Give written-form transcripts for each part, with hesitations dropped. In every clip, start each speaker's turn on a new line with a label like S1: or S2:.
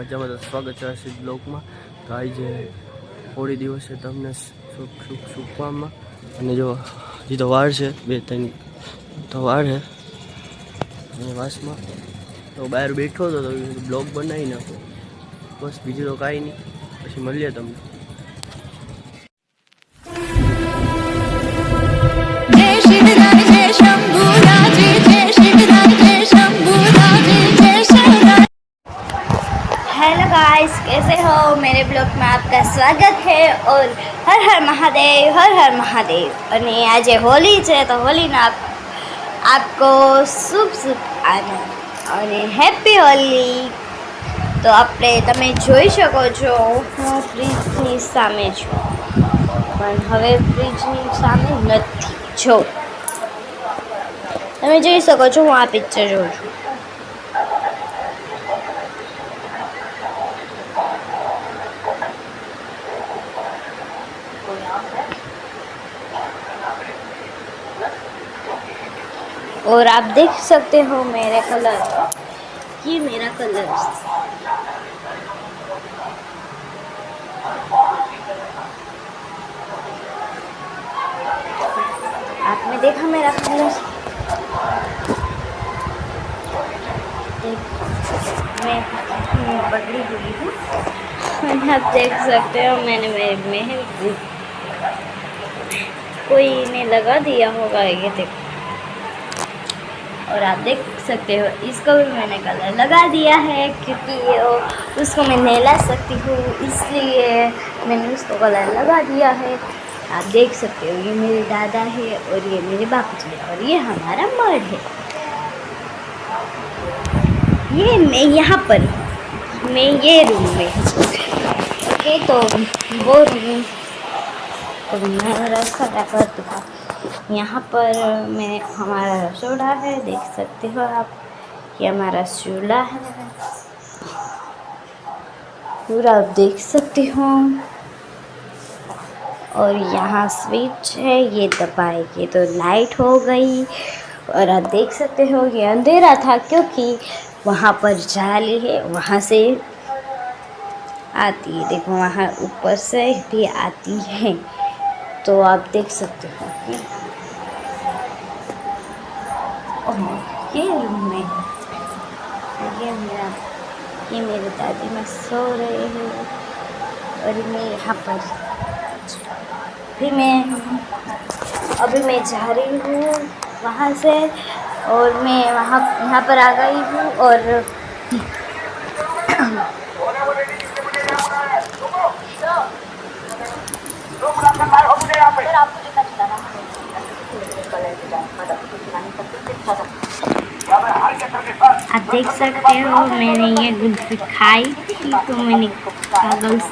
S1: મજામાં તો સ્વાગત છે આશિષ બ્લોગમાં। તો આજે હોળી દિવસે તમને શુભકામનામાં અને જો હજી તો વાર છે 2-3 તો વાર છે અને વાસમાં તો બહાર બેઠો હતો તો બ્લોગ બનાવી નાખો બસ, બીજું તો કાંઈ નહીં। પછી મળીએ તમને।
S2: हेलो गाइस, कैसे हो? मेरे ब्लॉग में आपका स्वागत है और हर हर महादेव, हर हर महादेव। और आज होली है तो होली ना आपको शुभ शुभ आनंद और हैप्पी होली। तो આપણે તમે જોઈ શકો છો હું ફ્રીજની સામે છું, પણ હવે ફ્રીજની સામે નથી જો તમે જોઈ શકો છો હું આ પિક્ચર જોઉં છું। और आप देख सकते हो मेरे कलर, ये मेरा कलर। आपने देखा मेरा कलर? मैं पगड़ी हुई हूँ, आप देख सकते हो मैंने मेरी मेहंदी कोई ने लगा दिया होगा, ये देखो। और आप देख सकते हो इसको भी मैंने कलर लगा दिया है क्योंकि उसको मैं नहला सकती हूँ, इसलिए मैंने उसको कलर लगा दिया है। आप देख सकते हो ये मेरे दादा है और ये मेरे बापूजी है और ये हमारा मर्द है। ये मैं यहाँ पर मैं ये रूम में ओके, तो वो रूम तो मैं रास्ता कर दूँगा। यहाँ पर मैं हमारा रसोड़ा है, देख सकते हो आप, ये हमारा चूल्हा है पूरा, आप देख सकते हो। और यहाँ स्विच है, ये दबाएंगे तो लाइट हो गई। और आप देख सकते हो ये अंधेरा था क्योंकि वहाँ पर जाली है, वहाँ से आती है, देखो वहाँ ऊपर से भी आती है, तो आप देख सकते हो। ये रूम में ये मेरे दादी माँ सो रहे हैं और मैं यहाँ पर अभी मैं जा रही हूँ वहाँ से, और मैं यहाँ पर आ गई हूँ। और आप देख सकते हो मैंने ये गुल्फी खाई थी तो मैंने कागज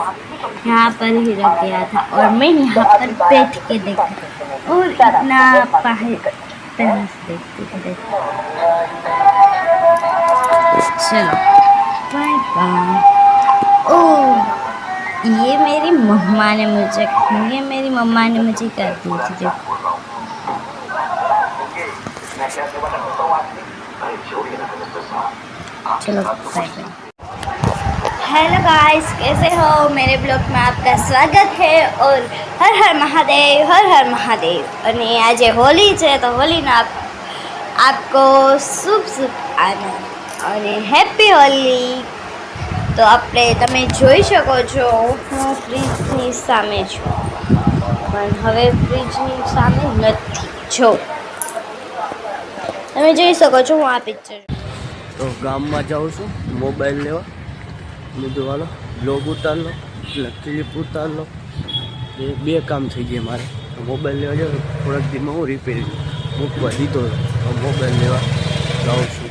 S2: यहाँ पर ही रख दिया था और मैं यहाँ पर बैठ के देखा और इतना देखती थी। चलो बाय बाय। ओ ये मेरी मम्मा ने मुझे कर दी थी, देखो। चलो बाय बाय। हेलो गाइस, कैसे हो? मेरे ब्लॉग में आपका स्वागत है और हर हर महादेव, हर हर महादेव। और आज होली है तो होली ना आपको शुभ शुभ आनंद और हैप्पी होली। तो આપણે તમે જોઈ શકો છો હું ફ્રીજની સામે છું, પણ હવે ફ્રીજની સામે નથી જો તમે જોઈ શકો છો હું આ પિક્ચર।
S1: તો ગામમાં જાઉં છું મોબાઈલ લેવા, બધું હાલો બ્લોગ ઉતાર લો એટલે ક્લિપ ઉતાર લો, એ 2 કામ થઈ ગયા મારે। મોબાઈલ લેવા જાઉં થોડાક દીમાં હું રિપેરિંગ મૂકવા દીધો, મોબાઈલ લેવા જાઉં છું।